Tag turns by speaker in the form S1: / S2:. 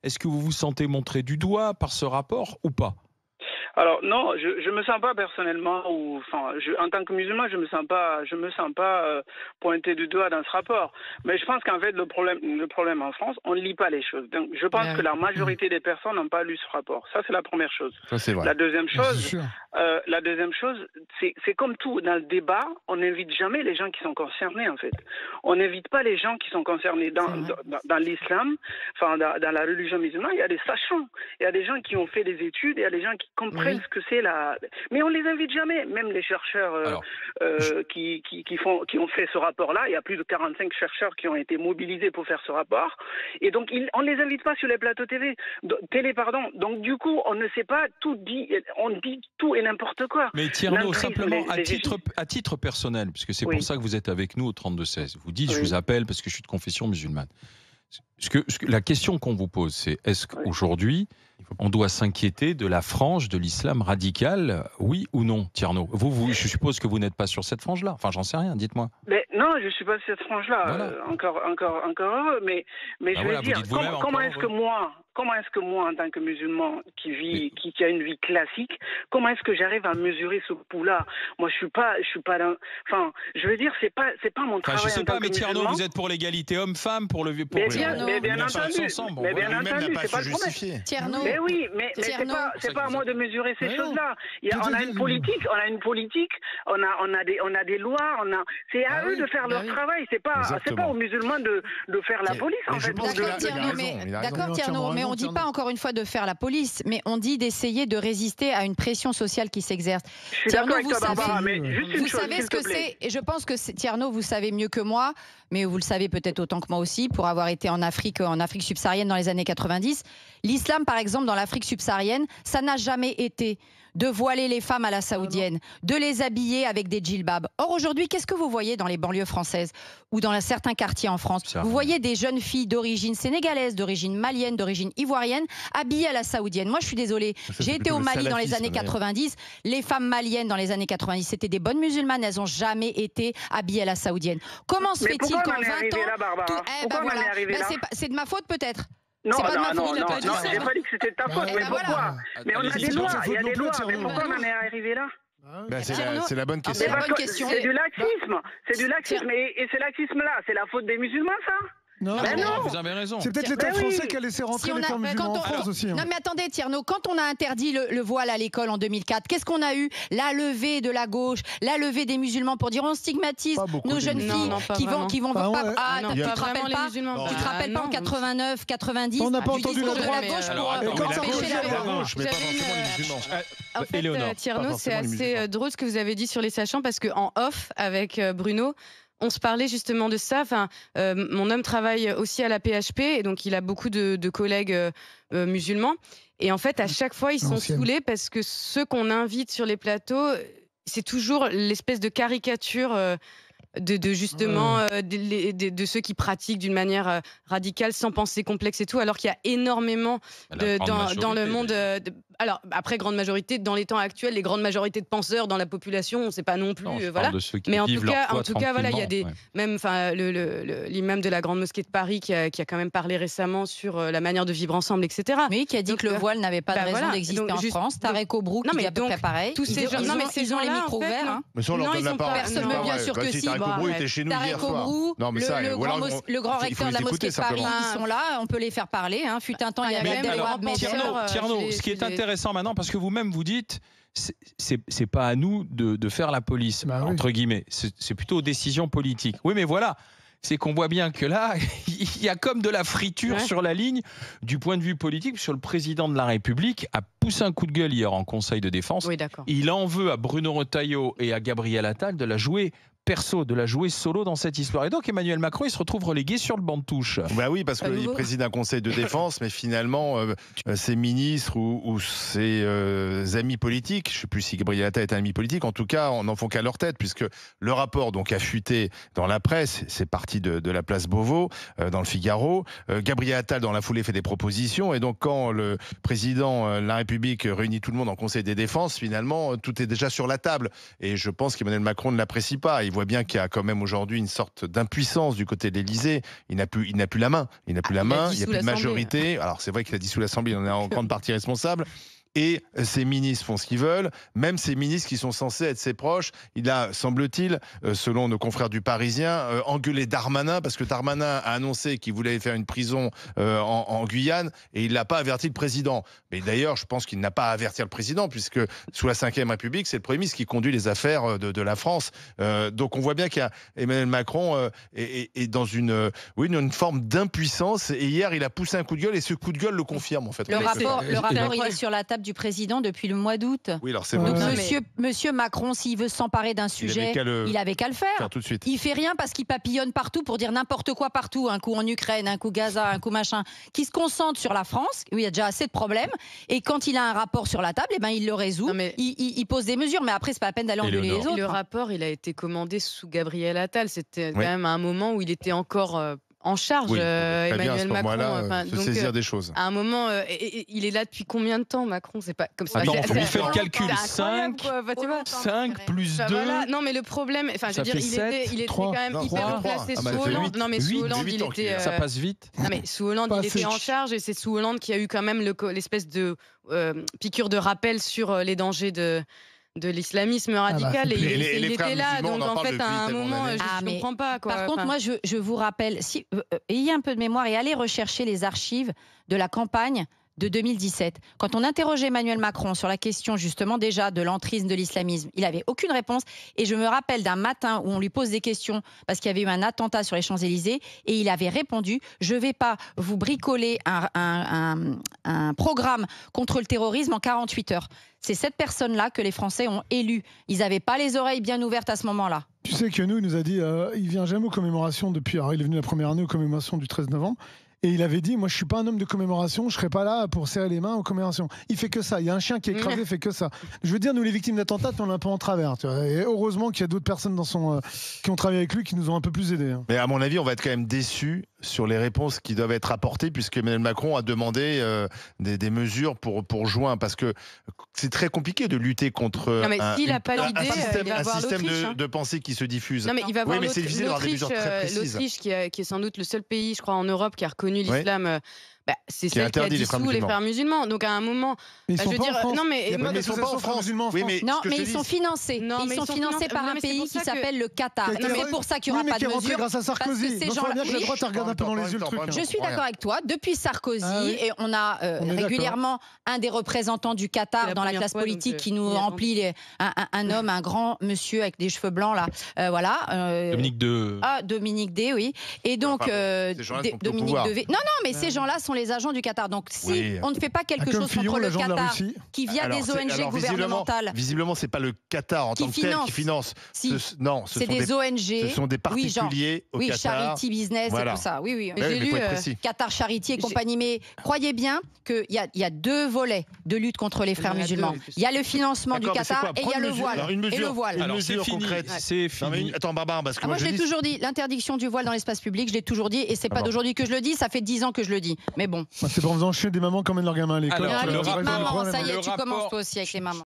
S1: Est-ce que vous vous sentez montré du doigt par ce rapport ou pas?
S2: Alors non, je me sens pas personnellement en tant que musulman, je me sens pas pointé du doigt dans ce rapport. Mais je pense qu'en fait le problème en France, on ne lit pas les choses. Donc je pense que la majorité des personnes n'ont pas lu ce rapport. Ça c'est la première chose.
S3: Ça c'est vrai.
S2: La deuxième chose, c'est comme tout dans le débat, on n'invite jamais les gens qui sont concernés en fait. On n'invite pas les gens qui sont concernés dans l'islam, dans la religion musulmane. Il y a des sachants, il y a des gens qui ont fait des études, il y a des gens qui comprennent ce que c'est mais on les invite jamais. Même les chercheurs qui ont fait ce rapport-là, il y a plus de 45 chercheurs qui ont été mobilisés pour faire ce rapport. Et donc, on les invite pas sur les plateaux télé. Donc, du coup, on ne sait pas tout dit. On dit tout et n'importe quoi.
S1: Mais Tierno, simplement, à titre personnel, puisque c'est pour ça que vous êtes avec nous au 32-16, vous dites, je vous appelle parce que je suis de confession musulmane. La question qu'on vous pose, c'est est-ce qu'aujourd'hui, on doit s'inquiéter de la frange de l'islam radical, oui ou non, Tierno? Je suppose que vous n'êtes pas sur cette frange-là. Enfin, j'en sais rien, dites-moi.
S2: Mais non, je ne suis pas sur cette frange-là. Voilà. Encore heureux, mais je veux dire, comment est-ce que moi, en tant que musulman qui a une vie classique, comment est-ce que j'arrive à mesurer ce pouls-là? Moi, je suis pas dans. Enfin, je veux dire, c'est pas mon travail.
S1: Je sais pas, mais Tierno, vous êtes pour l'égalité homme-femme, pour le.
S2: Mais bien entendu, c'est pas le problème. Mais oui, mais c'est pas à moi de mesurer ces choses-là. On a une politique, on a des lois, c'est à eux de faire leur travail. C'est pas aux musulmans de faire la police en fait.
S4: D'accord, Tierno, mais on dit pas encore une fois de faire la police, mais on dit d'essayer de résister à une pression sociale qui s'exerce.
S2: Tierno, vous
S4: savez ce que c'est, et je pense que Tierno, vous savez mieux que moi, mais vous le savez peut-être autant que moi aussi, pour avoir été en Afrique subsaharienne dans les années 90. L'islam, par exemple, dans l'Afrique subsaharienne, ça n'a jamais été de voiler les femmes à la saoudienne, de les habiller avec des djilbabs. Or, aujourd'hui, qu'est-ce que vous voyez dans les banlieues françaises ou dans certains quartiers en France? Vous voyez des jeunes filles d'origine sénégalaise, d'origine malienne, d'origine ivoirienne, habillées à la saoudienne. Moi, je suis désolée. J'ai été au Mali dans les années 90. Les femmes maliennes dans les années 90, c'était des bonnes musulmanes. Elles n'ont jamais été habillées à la saoudienne. Comment se fait-il qu'en 20 ans... C'est de ma faute peut-être.
S2: Non, j'ai pas dit que c'était de ta faute, mais pourquoi? Mais on a des lois, il y a des lois, mais pourquoi on en est arrivé là?
S3: C'est la bonne question.
S2: C'est du laxisme, et ce laxisme-là, c'est la faute des musulmans, ça?
S5: Non,
S1: vous avez raison.
S5: C'est peut-être l'État français qui a laissé rentrer les femmes musulmanes en France aussi.
S4: Non mais attendez Tierno, quand on a interdit le voile à l'école en 2004, qu'est-ce qu'on a eu? La levée de la gauche, la levée des musulmans pour dire on stigmatise nos jeunes filles qui vont tu te rappelles pas en 89, 90
S5: on n'a pas entendu la
S4: droite
S5: pour empêcher
S3: la gauche, mais pas forcément les musulmans.
S6: En fait, Tierno, c'est assez drôle ce que vous avez dit sur les sachants parce qu'en off avec Bruno, on se parlait justement de ça. Mon homme travaille aussi à la PHP et donc il a beaucoup de collègues musulmans. Et en fait, à chaque fois, ils sont saoulés parce que ceux qu'on invite sur les plateaux, c'est toujours l'espèce de caricature de ceux qui pratiquent d'une manière radicale, sans pensée complexe et tout, alors qu'il y a énormément dans le monde. Alors après, grande majorité dans les temps actuels, les grandes majorités de penseurs dans la population, on ne sait pas non plus. Voilà. Mais en tout cas, voilà, il y a des même, l'imam de la grande mosquée de Paris qui a quand même parlé récemment sur la manière de vivre ensemble, etc.
S4: Oui, qui a dit que le voile n'avait pas de raison d'exister en France. Tarek Obrouk qui dit à peu près pareil.
S6: Tous ces gens, ils ont les micros ouverts.
S3: Non, ils sont
S4: personne bien sûr que si.
S3: Tarek Obrouk était chez nous hier soir.
S4: Le grand recteur de la mosquée de Paris, ils sont là, on peut les faire parler. Fut un temps, il y avait des droits de
S1: Tierno, ce qui est intéressant maintenant, parce que vous-même vous dites, c'est pas à nous de faire la police, entre guillemets. C'est plutôt aux décisions politiques. Oui, mais voilà. C'est qu'on voit bien que là, il y a comme de la friture sur la ligne du point de vue politique. Sur le président de la République a poussé un coup de gueule hier en Conseil de défense.
S6: Oui, d'accord.
S1: Il en veut à Bruno Retailleau et à Gabriel Attal de la jouer perso, de la jouer solo dans cette histoire. Et donc Emmanuel Macron, il se retrouve relégué sur le banc de touche.
S3: Bah oui, parce qu'il préside un conseil de défense, mais finalement, ses ministres ou ses amis politiques, je ne sais plus si Gabriel Attal est un ami politique, en tout cas, n'en font qu'à leur tête, puisque le rapport donc a fuité dans la presse, c'est parti de la place Beauvau, dans le Figaro. Gabriel Attal, dans la foulée, fait des propositions, et donc quand le président de la République réunit tout le monde en conseil des défenses, finalement, tout est déjà sur la table. Et je pense qu'Emmanuel Macron ne l'apprécie pas. Il voit bien qu'il y a quand même aujourd'hui une sorte d'impuissance du côté de l'Élysée. Il n'a plus la main. Il n'a plus la main, il n'y a plus de majorité. Alors c'est vrai qu'il a dissous l'Assemblée, il en est en grande partie responsable. Et ses ministres font ce qu'ils veulent, même ses ministres qui sont censés être ses proches. Il a, semble-t-il, selon nos confrères du Parisien, engueulé Darmanin, parce que Darmanin a annoncé qu'il voulait faire une prison en Guyane, et il n'a pas averti le président. Mais d'ailleurs, je pense qu'il n'a pas à avertir le président, puisque sous la Ve République, c'est le Premier ministre qui conduit les affaires de la France. Donc on voit bien qu'Emmanuel Macron est dans une forme d'impuissance, et hier, il a poussé un coup de gueule, et ce coup de gueule le confirme, en fait.
S4: Le rapport, il est sur la table du président depuis le mois d'août.
S3: Oui, alors c'est vrai.
S4: Donc monsieur Macron, s'il veut s'emparer d'un sujet, il avait qu'à le faire.
S3: Tout de suite.
S4: Il fait rien parce qu'il papillonne partout pour dire n'importe quoi partout. Un coup en Ukraine, un coup Gaza, un coup machin. Qui se concentre sur la France, où il y a déjà assez de problèmes. Et quand il a un rapport sur la table, il le résout. Il pose des mesures, mais après, c'est pas la peine d'aller engueuler les autres.
S6: Le rapport, il a été commandé sous Gabriel Attal. C'était quand même à un moment où il était encore en charge, Emmanuel Macron.
S3: Se saisir des choses.
S6: À un moment, il est là depuis combien de temps, Macron? C'est pas comme ça.
S1: Attends, on fait le calcul. 5 plus 2.
S6: Voilà. Non, mais le problème, je veux dire, il était quand même hyper placé sous Hollande. Non, mais sous Hollande, il était.
S1: Ça passe vite.
S6: Non, mais sous Hollande, il était en charge, et c'est sous Hollande qu'il y a eu quand même l'espèce de piqûre de rappel sur les dangers de l'islamisme radical, et il était là, donc en fait à un moment je ne comprends pas quoi.
S4: Par contre, moi je vous rappelle, ayez un peu de mémoire et allez rechercher les archives de la campagne de 2017. Quand on interrogeait Emmanuel Macron sur la question justement déjà de l'entrisme de l'islamisme, il n'avait aucune réponse, et je me rappelle d'un matin où on lui pose des questions parce qu'il y avait eu un attentat sur les Champs-Élysées, et il avait répondu: je ne vais pas vous bricoler un programme contre le terrorisme en 48 heures. C'est cette personne-là que les Français ont élue. Ils n'avaient pas les oreilles bien ouvertes à ce moment-là.
S5: Tu sais que nous, il nous a dit, il vient jamais aux commémorations depuis. Alors il est venu la première année aux commémorations du 13 novembre. Et il avait dit, moi je suis pas un homme de commémoration, je serai pas là pour serrer les mains aux commémorations. Il fait que ça. Il y a un chien qui est écrasé, il fait que ça. Je veux dire, nous les victimes d'attentats, on est un peu en travers. Tu vois. Et heureusement qu'il y a d'autres personnes qui ont travaillé avec lui, qui nous ont un peu plus aidés.
S3: Mais à mon avis, on va être quand même déçus sur les réponses qui doivent être apportées, puisque Emmanuel Macron a demandé des mesures pour juin, parce que c'est très compliqué de lutter contre un système de pensée qui se diffuse.
S6: Non, mais il va voir
S3: l'Autriche,
S6: qui est sans doute le seul pays, je crois, en Europe qui a reconnu l'islam. C'est celle qui a dissous les frères musulmans. Donc à un moment,
S5: je veux dire,
S6: non mais
S3: ils sont pas en France.
S4: Oui, mais ils sont financés. Ils sont financés par un pays qui s'appelle le Qatar. C'est pour ça qu'il n'y aura pas de mesures.
S5: Grâce à Sarkozy.
S4: Ces gens-là,
S5: la droite regarde un peu dans les yeux le truc.
S4: Je suis d'accord avec toi. Depuis Sarkozy, et on a régulièrement un des représentants du Qatar dans la classe politique qui nous remplit, un homme, un grand monsieur avec des cheveux blancs là, voilà.
S1: Dominique D.
S4: Ah, Dominique D, oui. Et donc Dominique D. Non, mais ces gens-là sont les agents du Qatar. Donc si on ne fait pas quelque chose contre le Qatar, qui via des ONG gouvernementales.
S3: Visiblement, c'est pas le Qatar en tant que tel qui finance. Non,
S4: c'est des ONG.
S3: Ce sont des particuliers au Qatar.
S4: Charity Business et tout ça. Oui.
S3: J'ai lu
S4: Qatar Charity et compagnie. Mais croyez bien qu'il y a deux volets de lutte contre les frères musulmans. Il y a le financement du Qatar et il y a le voile.
S3: Une mesure concrète.
S1: C'est fini.
S3: Attends, Barbara, parce que
S4: moi je l'ai toujours dit, l'interdiction du voile dans l'espace public, je l'ai toujours dit, et c'est pas d'aujourd'hui que je le dis, ça fait 10 ans que je le dis. Mais bon.
S5: C'est pas en faisant chier des mamans qui emmènent leurs gamins à l'école.
S4: Alors, les petites mamans, ça y est, tu commences toi aussi avec les mamans.